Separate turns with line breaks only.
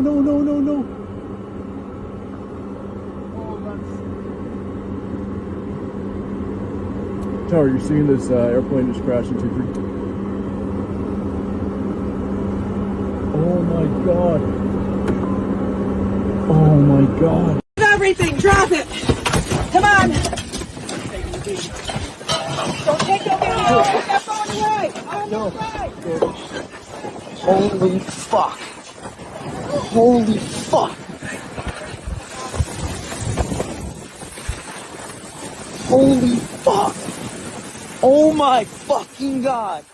no, no, no, no, no. Tower, you're seeing this airplane just crash into three. Oh my god. Oh my god.
Everything, drop it. Come on. Don't take your video. Put that phone away.
No.
Holy fuck. Holy fuck. Holy fuck. Oh my fucking god.